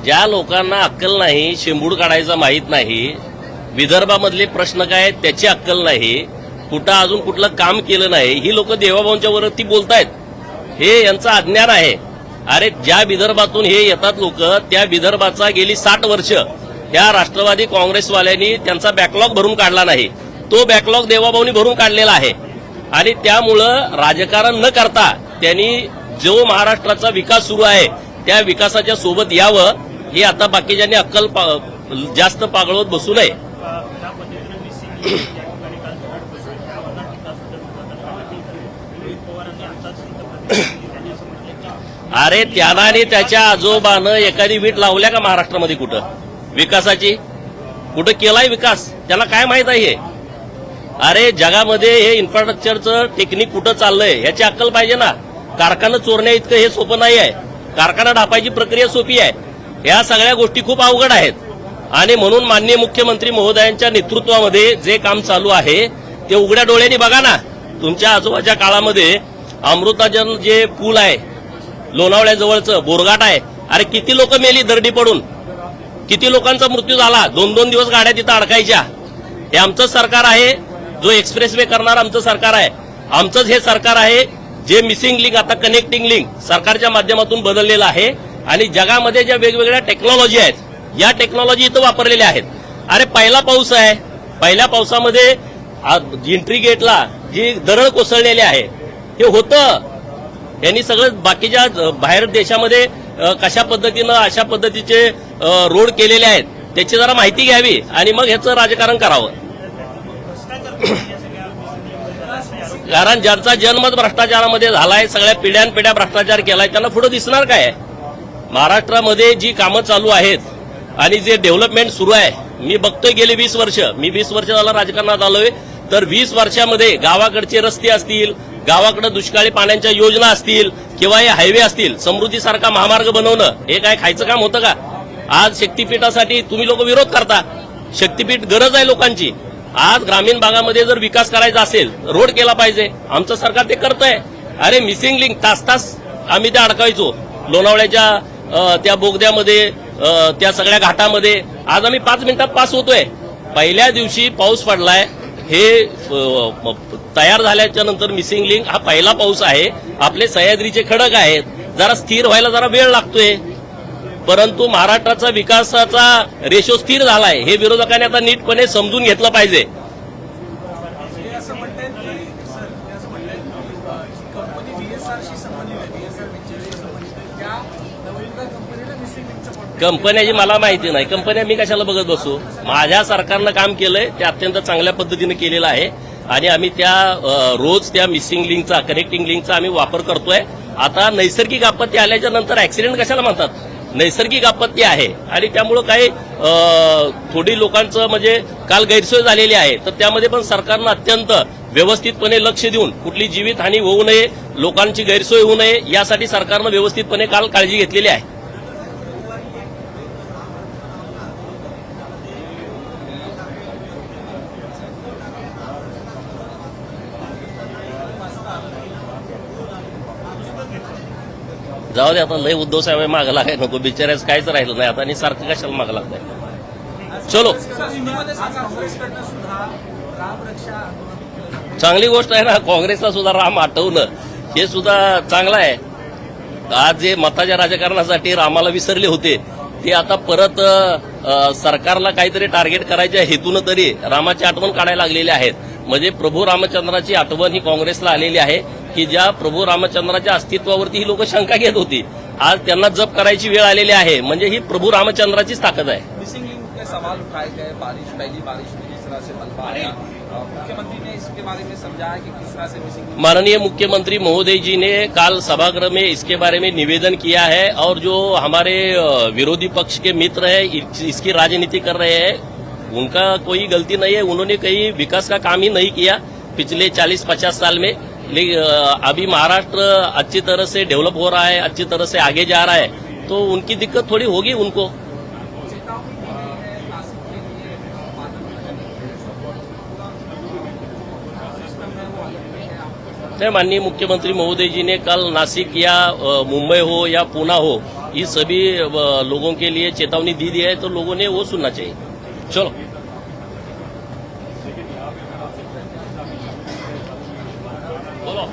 ज्या लोकांना अक्कल नाही, शेंबूड काढायचा माहीत नाही, विदर्भामधले प्रश्न काय त्याची अक्कल नाही, कुठं अजून कुठलं काम केलं नाही, ही लोक देवाभाऊंच्या वरती बोलतायत. हे यांचं अज्ञान आहे. अरे ज्या विदर्भातून हे येतात लोक, त्या विदर्भाचा गेली 60 वर्ष या राष्ट्रवादी काँग्रेसवाल्यांनी त्यांचा बॅकलॉग भरून काढला नाही. तो बॅकलॉग देवाभाऊंनी भरून काढलेला आहे. आणि त्यामुळं राजकारण न करता त्यांनी जो महाराष्ट्राचा विकास सुरू आहे त्या विकासाच्या सोबत यावं. हे आता बाकीच्यांनी अक्कल जास्त पागळवत बसू नये. अरे त्यांना आणि त्याच्या आजोबानं एखादी वीट लावल्या का महाराष्ट्रामध्ये कुठं विकासाची? कुठं केलाय विकास? त्यांना काय माहित आहे? अरे जगामध्ये हे इन्फ्रास्ट्रक्चरचं टेक्निक कुठं चाललंय ह्याची अक्कल पाहिजे ना. कारखाना चोरण्या इतकं हे सोपं नाही आहे. कारखाना ढापायची प्रक्रिया सोपी आहे. ह्या सगळ्या गोष्टी खूप अवघड आहेत. आणि म्हणून माननीय मुख्यमंत्री महोदयांच्या नेतृत्वामध्ये जे काम चालू आहे ते उघड्या डोळ्यांनी बघा ना. तुमच्या आजोबाच्या काळामध्ये अमृताजन जे पूल आहे लोणावळ्याजवळचं बोरघाट आहे, अरे किती लोक मेली दरडी पडून, किती लोकांचा मृत्यू झाला. 2-2 दिवस गाड्या तिथं अडकायच्या. हे आमचंच सरकार आहे. जो एक्सप्रेसवे करणार आमचं सरकार आहे. आमचंच हे सरकार आहे जे मिसिंग लिंक आता कनेक्टिंग लिंक सरकारच्या माध्यमातून बदललेलं आहे. आणि जगामध्ये ज्या वेगवेगळ्या टेक्नॉलॉजी आहेत या टेक्नॉलॉजी इथं वापरलेल्या आहेत. अरे पहिला पाऊस आहे, पहिल्या पावसामध्ये एंट्री गेटला जी दरड कोसळलेली आहे हे होतं. यांनी सगळं बाकीच्या बाहेर देशामध्ये कशा पद्धतीनं अशा पद्धतीचे रोड केलेले आहेत त्याची जरा माहिती घ्यावी आणि मग ह्याचं राजकारण करावं. कारण ज्यांचा जन्मच भ्रष्टाचारामध्ये झालाय, सगळ्या पिढ्यानपिढ्या भ्रष्टाचार केलाय, त्यांना पुढे दिसणार काय? महाराष्ट्रामध्ये जी कामं चालू आहेत आणि जे डेव्हलपमेंट सुरू आहे, मी बघतोय गेले 20 वर्ष, मी 20 वर्ष झालं राजकारणात आलोय, तर 20 वर्षामध्ये गावाकडचे रस्ते असतील, गावाकडे दुष्काळी पाण्याच्या योजना असतील किंवा हे हायवे असतील, समृद्धीसारखा महामार्ग बनवणं हे काय खायचं काम होतं का? आज शक्तीपीठासाठी तुम्ही लोक विरोध करता. शक्तीपीठ गरज आहे लोकांची. आज ग्रामीण भागामध्ये जर विकास करायचा असेल, रोड केला पाहिजे. आमचं सरकार ते करतंय. अरे मिसिंग लिंक तास आम्ही ते अडकायचो लोणावळ्याच्या त्या बोगद्यामध्ये, त्या सगळ्या घाटामध्ये. आज आम्ही 5 मिनिटात पास होतोय. पहिल्या दिवशी पाऊस पडलाय. हे तयार झाल्याच्या नंतर मिसिंग लिंक हा पहिला पाऊस आहे. आपले सह्याद्रीचे खडक आहेत, जरा स्थिर व्हायला जरा वेळ लागतोय. परंतु महाराष्ट्राचा विकासाचा रेशो स्थिर झालाय हे विरोधकांनी आता नीटपणे समजून घेतलं पाहिजे. कंपन्याची मला माहिती नाही. कंपन्या मी कशाला बघत बसू? माझ्या सरकारनं काम केलंय ते अत्यंत चांगल्या पद्धतीने केलेलं आहे. आणि आम्ही त्या रोज त्या मिसिंग लिंकचा, कनेक्टिंग लिंकचा आम्ही वापर करतोय. आता नैसर्गिक आपत्ती आल्याच्या नंतर ऍक्सिडेंट कशाला म्हणतात? नैसर्गिक आपत्ती आहे. आणि त्यामुळं काही थोडी लोकांचं म्हणजे काल गैरसोय झालेली आहे, तर त्यामध्ये पण सरकारनं अत्यंत व्यवस्थितपणे लक्ष देऊन कुठली जीवितहानी होऊ नये, लोकांची गैरसोय होऊ नये यासाठी सरकारनं व्यवस्थितपणे काल काळजी घेतलेली आहे. जाऊ दे आता, लय उद्धव साहेब मागं लागाय नको. बिचाऱ्याच काहीच राहिलं नाही आता आणि सारखं कशाला मागं लागतंय. चलो, चांगली गोष्ट आहे ना. काँग्रेसला सुद्धा राम आठवणं हे सुद्धा चांगलं आहे. आज जे मताच्या राजकारणासाठी रामाला विसरले होते ते आता परत सरकारला काहीतरी टार्गेट करायच्या हेतून तरी रामाची आठवण काढायला लागलेली आहेत. म्हणजे प्रभू रामचंद्राची आठवण ही काँग्रेसला आलेली आहे की ज्या प्रभू रामचंद्राच्या अस्तित्वावरती ही लोक शंका घेत होती, आज त्यांना जप करायची वेळ आलेली आहे. म्हणजे ही प्रभू रामचंद्राचीच ताकद आहे. मिसिंग लिंक के सवाल उठाए गए, पहली बारिश में जिस तरह से मलबा आया, मुख्यमंत्री ने इसके बारे में समझाया कि किस तरह से मिसिंग लिंक। माननीय मुख्यमंत्री महोदय जी ने कल सभागृह में इसके बारे में निवेदन किया है और जो हमारे विरोधी पक्ष के मित्र है इसकी राजनीति कर रहे हैं, उनका कोई गलती नहीं है. उन्होंने कहीं विकास का काम ही नहीं किया पिछले 40-50 साल में. लेकिन अभी महाराष्ट्र अच्छी तरह से डेवलप हो रहा है, अच्छी तरह से आगे जा रहा है, तो उनकी दिक्कत थोड़ी होगी उनको. माननीय मुख्यमंत्री महोदय जी ने कल नासिक या मुंबई हो या पुणे हो ये सभी लोगों के लिए चेतावनी दी है, तो लोगों ने वो सुनना चाहिए। चलो बोलो।